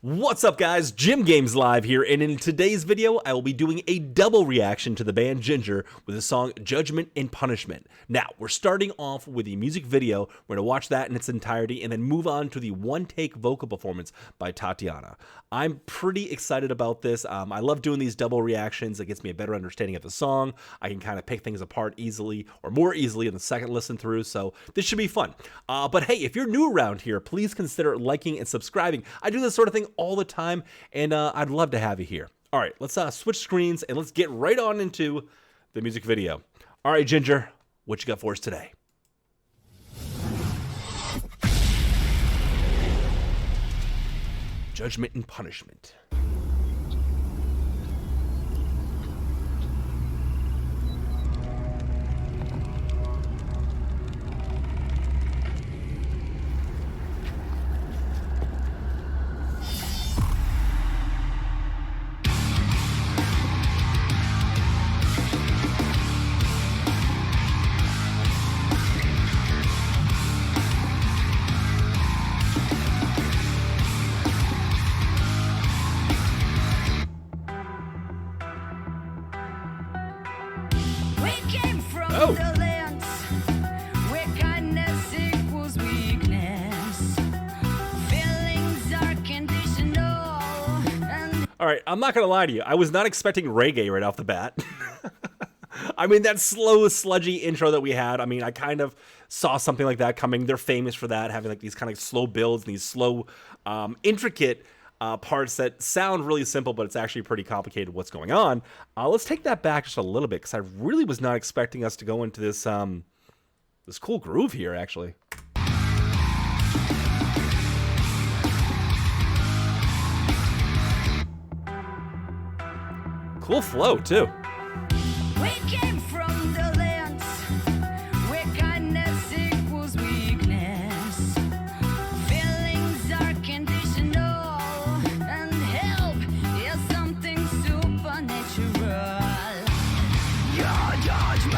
What's up guys, Jim Games Live here, and in today's video I will be doing a double reaction to the band Jinjer with the song Judgement Punishment. Now, we're starting off with the music video. We're going to watch that in its entirety and then move on to the one-take vocal performance by Tatiana. I'm pretty excited about this. I love doing these double reactions. It gets me a better understanding of the song. I can kind of pick things apart easily, or more easily in the second listen through, so this should be fun. But hey, if you're new around here, please consider liking and subscribing. I do this sort of thing all the time, and I'd love to have you here. All right, let's switch screens and let's get right on into the music video. All right, Jinjer, what you got for us today? Judgement and Punishment. Oh. The lands where kindness equals weakness. Feelings are conditional. All right, I'm not gonna lie to you. I was not expecting reggae right off the bat. I mean, that slow, sludgy intro that we had, I mean, I kind of saw something like that coming. They're famous for that, having like these kind of slow builds and these slow, intricate parts that sound really simple, but it's actually pretty complicated what's going on. Let's take that back just a little bit, because I really was not expecting us to go into this this cool groove here, actually. Cool flow, too. We came from the lands where kindness equals weakness. Feelings are conditional, and help is something supernatural. Your judgments,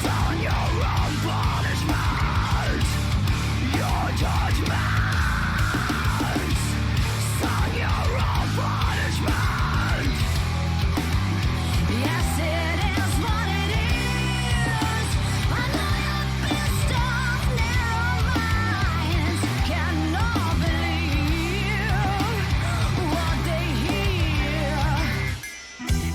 son, your own punishment. Your judgments, son, your own punishment. Yes, it is what it is. I know you're pissed off, narrow minds cannot believe what they hear.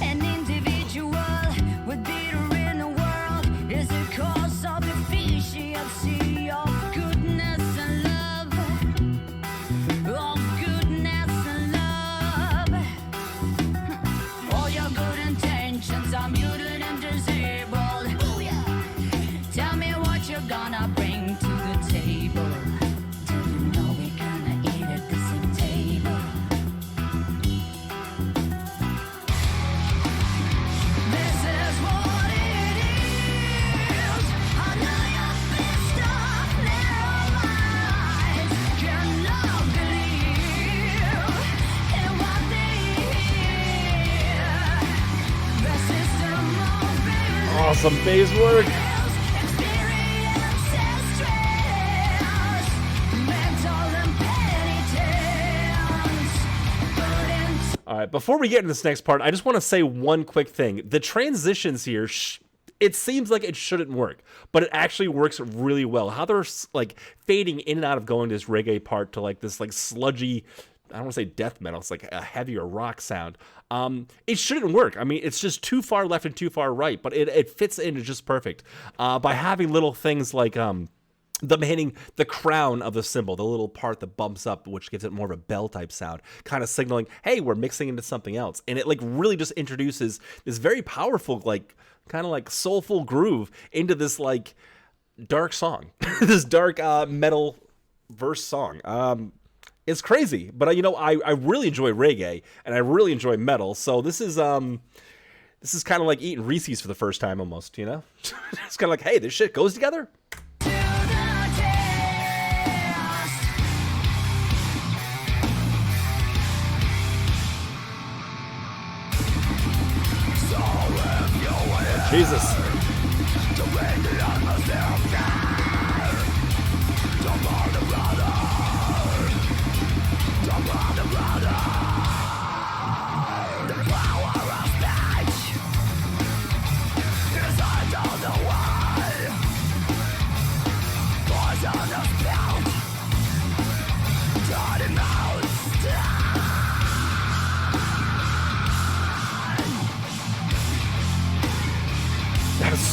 An individual with bitter in the world is a cause of efficiency of goodness and love. Of goodness and love. All your good intentions are muted and disabled. Tell me what you're gonna bring to the table. Do you know we're gonna eat at the same table? This is what it is. I know you're pissed off, narrow minds cannot believe in what they hear. The system of belief Awesome bass work. experiences stress, mental impotence. Put into All right, before we get into this next part, I just want to say one quick thing. The transitions here, it seems like it shouldn't work, but it actually works really well. How they're like fading in and out of going to this reggae part to like this like sludgy, I don't want to say death metal, it's like a heavier rock sound. It shouldn't work. I mean, it's just too far left and too far right, but it fits in just perfect. By having little things like them hitting the crown of the cymbal, the little part that bumps up, which gives it more of a bell type sound, kind of signaling, hey, we're mixing into something else. And it like really just introduces this very powerful, like kind of like soulful groove into this like dark song, this dark metal verse song. It's crazy, but you know, I really enjoy reggae and I really enjoy metal. So this is kind of like eating Reese's for the first time almost, you know? It's kind of like, hey, this shit goes together. the test. So if you Jesus. to bring the atmosphere of care, to burn the brother.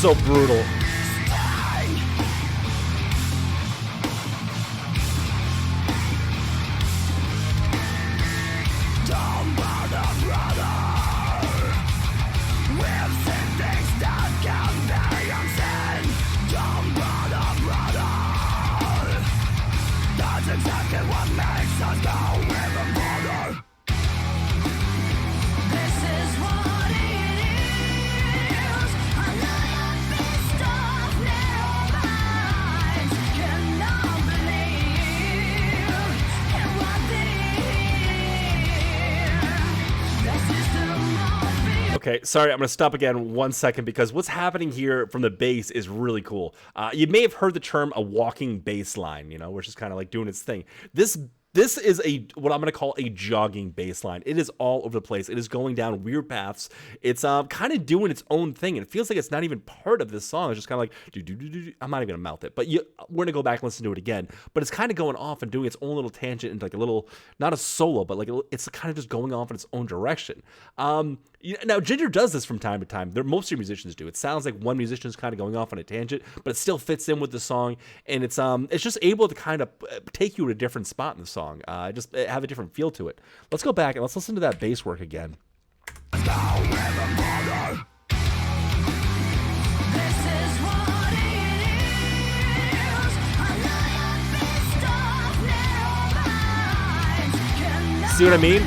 so brutal. Okay, sorry, I'm going to stop again 1 second because what's happening here from the bass is really cool. You may have heard the term a walking bass line, you know, which is kind of like doing its thing. This is what I'm going to call a jogging bass line. It is all over the place. It is going down weird paths. It's kind of doing its own thing. It feels like it's not even part of this song. It's just kind of like, I'm not even going to mouth it, but we're going to go back and listen to it again. But it's kind of going off and doing its own little tangent into like a little, not a solo, but like it's kind of just going off in its own direction. Now, Jinjer does this from time to time. Most of your musicians do. It sounds like one musician is kind of going off on a tangent, but it still fits in with the song, and it's just able to kind of take you to a different spot in the song. Just have a different feel to it. Let's go back and let's listen to that bass work again. See what I mean?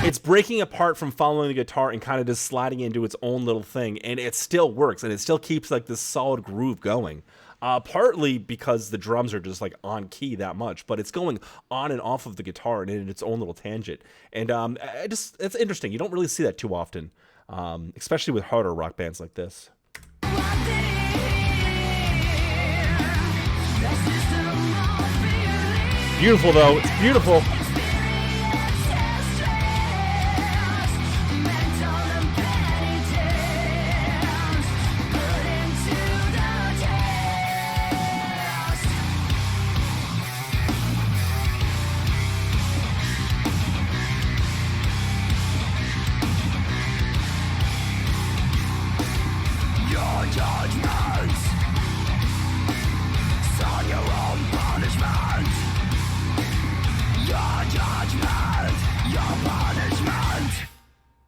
It's breaking apart from following the guitar and kind of just sliding into its own little thing, and it still works, and it still keeps like this solid groove going. Partly because the drums are just like on key that much, but it's going on and off of the guitar and in its own little tangent. And it's interesting. You don't really see that too often, especially with harder rock bands like this. Beautiful though. It's beautiful.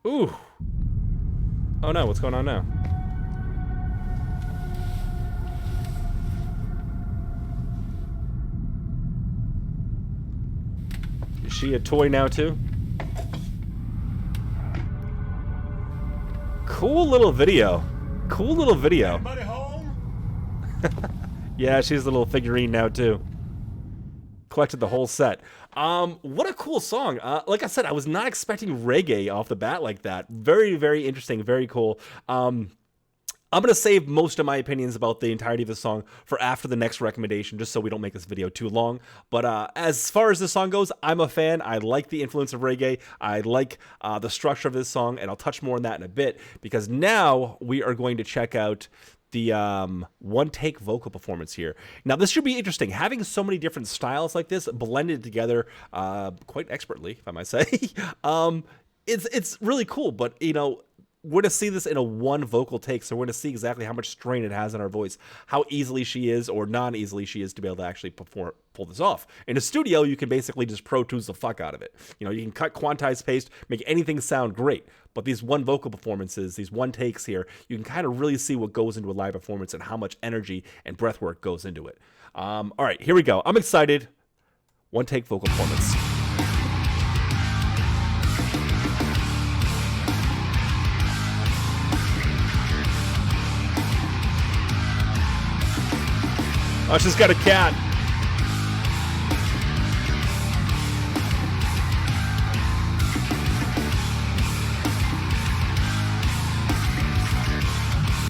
Ooh. Oh no, what's going on now? Is she a toy now too? Cool little video. Cool little video. Anybody home? Yeah, she's a little figurine now too. Collected the whole set. What a cool song. Like I said, I was not expecting reggae off the bat like that. Very, very interesting. Very cool. I'm going to save most of my opinions about the entirety of the song for after the next recommendation, just so we don't make this video too long. But as far as this song goes, I'm a fan. I like the influence of reggae. I like the structure of this song, and I'll touch more on that in a bit, because now we are going to check out the one-take vocal performance here. Now, this should be interesting. Having so many different styles like this blended together quite expertly, if I might say, it's really cool. But, you know, we're going to see this in a one vocal take, so we're going to see exactly how much strain it has on our voice, how easily she is or non-easily she is to be able to actually pull this off. In a studio, you can basically just Pro Tools the fuck out of it. You know, you can cut, quantize, paste, make anything sound great. But these one vocal performances, these one takes here, you can kind of really see what goes into a live performance and how much energy and breath work goes into it. All right, here we go. I'm excited. One take vocal performance. Oh, she's got a cat.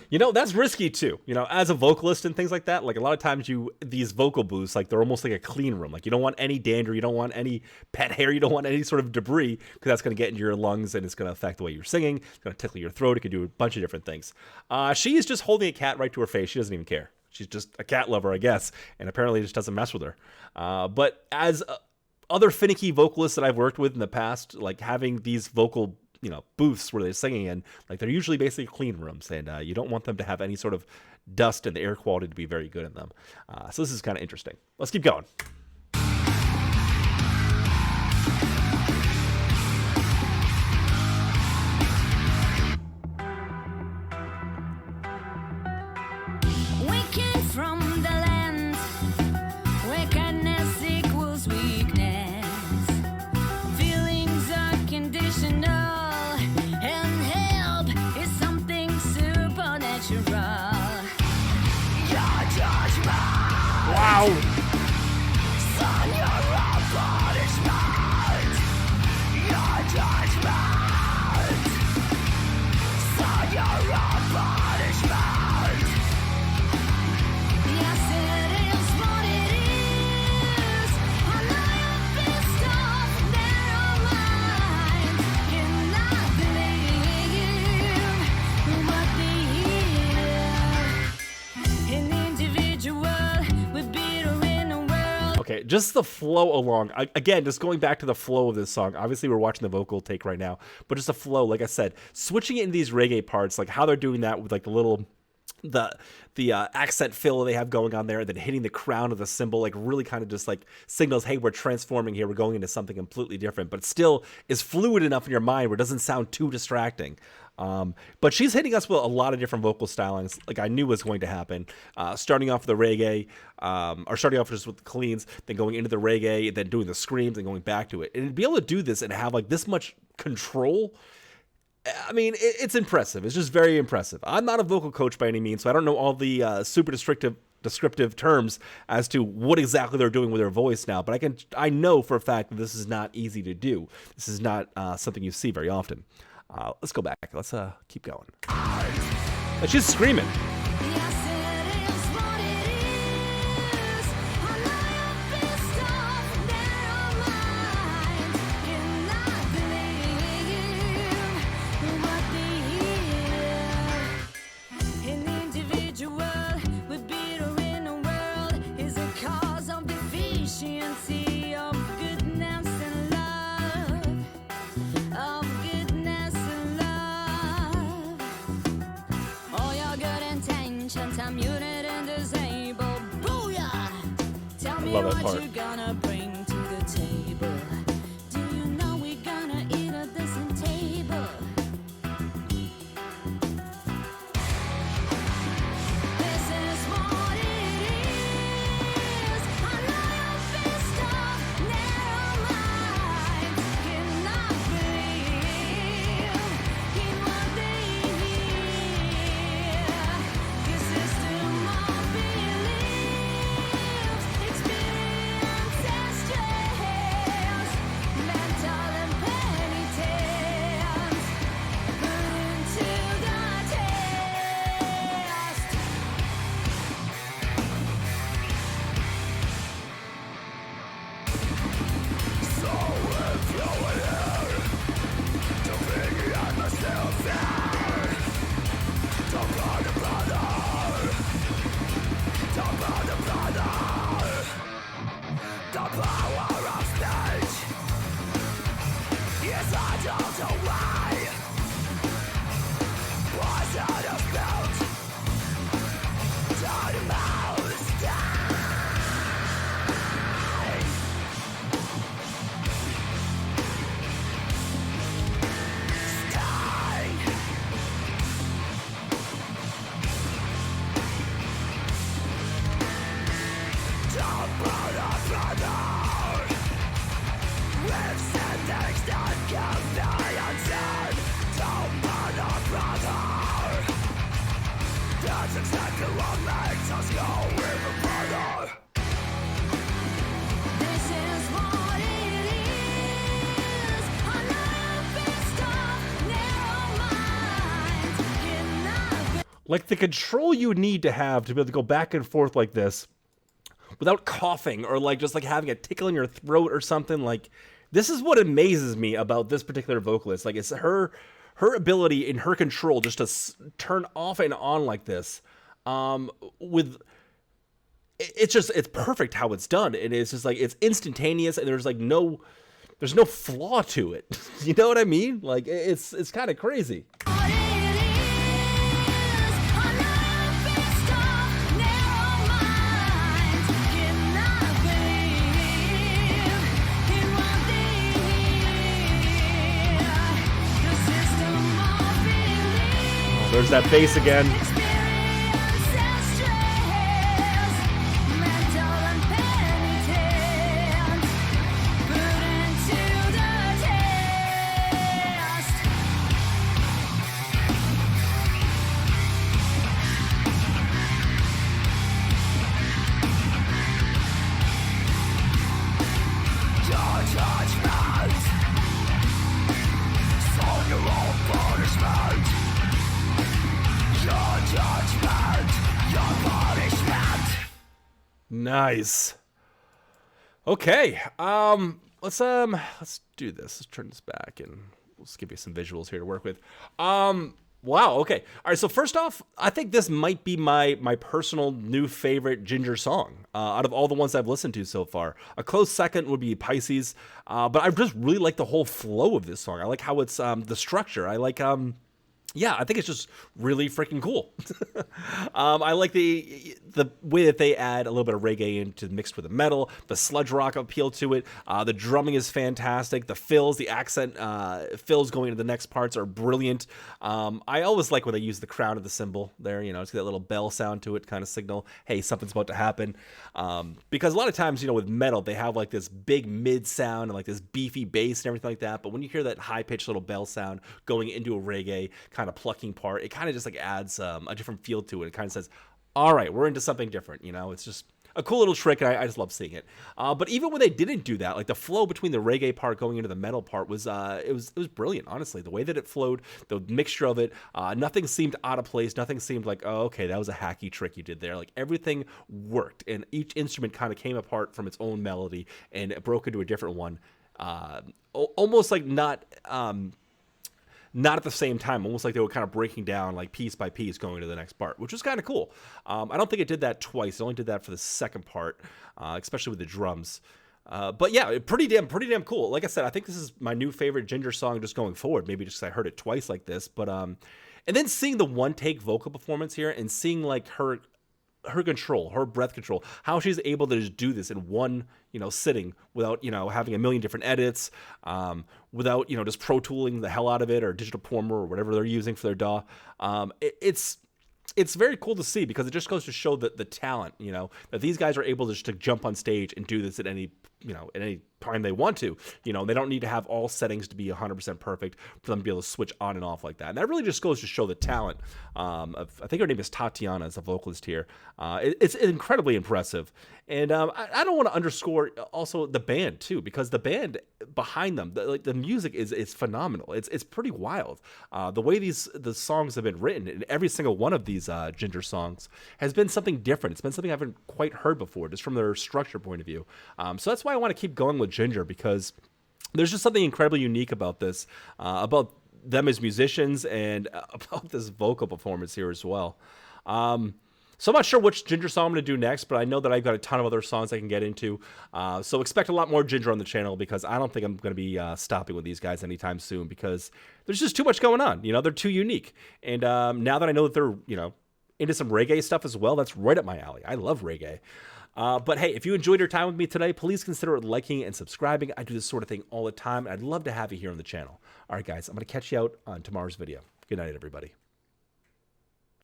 You know, that's risky too. You know, as a vocalist and things like that, like a lot of times these vocal booths, like they're almost like a clean room. Like you don't want any dander, you don't want any pet hair, you don't want any sort of debris, because that's going to get into your lungs and it's going to affect the way you're singing. It's going to tickle your throat. It can do a bunch of different things. She is just holding a cat right to her face. She doesn't even care. She's just a cat lover, I guess, and apparently just doesn't mess with her. But as other finicky vocalists that I've worked with in the past, like having these vocal booths where they're singing in, like they're usually basically clean rooms, and you don't want them to have any sort of dust, and the air quality to be very good in them. So this is kind of interesting. Let's keep going. We came from the land where kindness equals weakness. Feelings are conditional, and help is something supernatural. Your judgment, Wow. son, your own punishment. Your judgment, son, your own punishment. Yes, it is what it is. I know you're pissed off, narrow mind. Cannot believe what they hear. An individual with bitter in a world. Okay, just the flow along. Again, just going back to the flow of this song. Obviously, we're watching the vocal take right now, but just the flow, like I said, switching it in these reggae parts, like how they're doing that with like the little the accent fill they have going on there, and then hitting the crown of the cymbal, like really kind of just like signals, hey, we're transforming here, we're going into something completely different, but it still is fluid enough in your mind where it doesn't sound too distracting. But she's hitting us with a lot of different vocal stylings, like I knew was going to happen. Starting off with the reggae, or starting off just with the cleans, then going into the reggae, then doing the screams, and going back to it. And to be able to do this and have like this much control, I mean, it's impressive. It's just very impressive. I'm not a vocal coach by any means, so I don't know all the super descriptive terms as to what exactly they're doing with their voice now. But I know for a fact that this is not easy to do. This is not something you see very often. Let's go back. Let's keep going. And she's screaming. Yes, it is what it is. I know you're pissed off, narrow mind. Cannot believe what they hear. An individual with bitter in a world is a cause of deficiency of goodness and love. Of goodness and love. All your good intentions are muted and disabled. Booyah! Tell me love that what part. you're gonna bring to the table. Do you know we're gonna eat at the same table? This is what it is. I know you're pissed off, narrow mind. Cannot believe in what they hear. The system of beliefs, experiences, stress, mental and penitence, put into the test. The power of stage. Yes, I don't know why. Was out of belt. Down the mouse die. Stein. Tampa, the brother. With sentence that can be unseen. Tampa, the brother. That's exactly what makes us go even further. This is what it is. I know you're pissed off, narrow mind. Cannot be. Like the control you need to have to be able to go back and forth like this without coughing or like just like having a tickle in your throat or something. Like this is what amazes me about this particular vocalist. Like it's her ability and her control just to turn off and on like this. With it's perfect how it's done. And it's just like it's instantaneous, and there's there's no flaw to it. You know what I mean? Like it's kind of crazy. What it is, another feast of narrow minds cannot believe in what they hear. The system of belief. There's that bass again. Experience and stress, mental impotence, put into the test. Your judgment, son your own punishment. Your judgment, your punishment. Nice. Okay. Let's do this. Let's turn this back and we'll just give you some visuals here to work with. Wow. Okay. All right. So first off, I think this might be my personal new favorite Jinjer song out of all the ones I've listened to so far. A close second would be Pisces, but I just really like the whole flow of this song. I like how it's the structure. I like yeah, I think it's just really freaking cool. I like the way that they add a little bit of reggae into mixed with the metal, the sludge rock appeal to it. The drumming is fantastic. The fills, the accent fills going into the next parts are brilliant. I always like when they use the crown of the cymbal there. You know, it's got that little bell sound to it, kind of signal, hey, something's about to happen. Because a lot of times, you know, with metal, they have like this big mid sound and like this beefy bass and everything like that. But when you hear that high pitched little bell sound going into a reggae kind of plucking part, it kind of just like adds a different feel to it. It kind of says, all right, we're into something different. You know, it's just a cool little trick, and I just love seeing it. But even when they didn't do that, like the flow between the reggae part going into the metal part was it was brilliant. Honestly, the way that it flowed, the mixture of it, nothing seemed out of place. Nothing seemed like, oh, okay, that was a hacky trick you did there. Like everything worked, and each instrument kind of came apart from its own melody and it broke into a different one. Almost like not at the same time, almost like they were kind of breaking down like piece by piece going to the next part, which was kind of cool. I don't think it did that twice. It only did that for the second part, especially with the drums. But yeah, pretty damn cool. Like I said, I think this is my new favorite Jinjer song just going forward. Maybe just 'cause I heard it twice like this, but and then seeing the one take vocal performance here and seeing like her control, her breath control, how she's able to just do this in one, you know, sitting without, you know, having a million different edits, without, you know, just pro tooling the hell out of it or digital Pormer or whatever they're using for their DAW. It's very cool to see because it just goes to show that the talent, you know, that these guys are able just to jump on stage and do this at any, you know, at any time they want to. You know, they don't need to have all settings to be 100% perfect for them to be able to switch on and off like that. And that really just goes to show the talent of, I think her name is Tatiana, as a vocalist here. It's incredibly impressive. And I don't want to underscore also the band too, because the band behind them, the music is phenomenal. It's pretty wild. The way the songs have been written, and every single one of these Jinjer songs has been something different. It's been something I haven't quite heard before, just from their structure point of view. So that's why I want to keep going with Jinjer, because there's just something incredibly unique about this, about them as musicians, and about this vocal performance here as well. So I'm not sure which Jinjer song I'm going to do next, but I know that I've got a ton of other songs I can get into. So expect a lot more Jinjer on the channel, because I don't think I'm going to be stopping with these guys anytime soon, because there's just too much going on. You know, they're too unique. And now that I know that they're, you know, into some reggae stuff as well, that's right up my alley. I love reggae. But hey, if you enjoyed your time with me today, please consider liking and subscribing. I do this sort of thing all the time, and I'd love to have you here on the channel. All right, guys, I'm going to catch you out on tomorrow's video. Good night, everybody.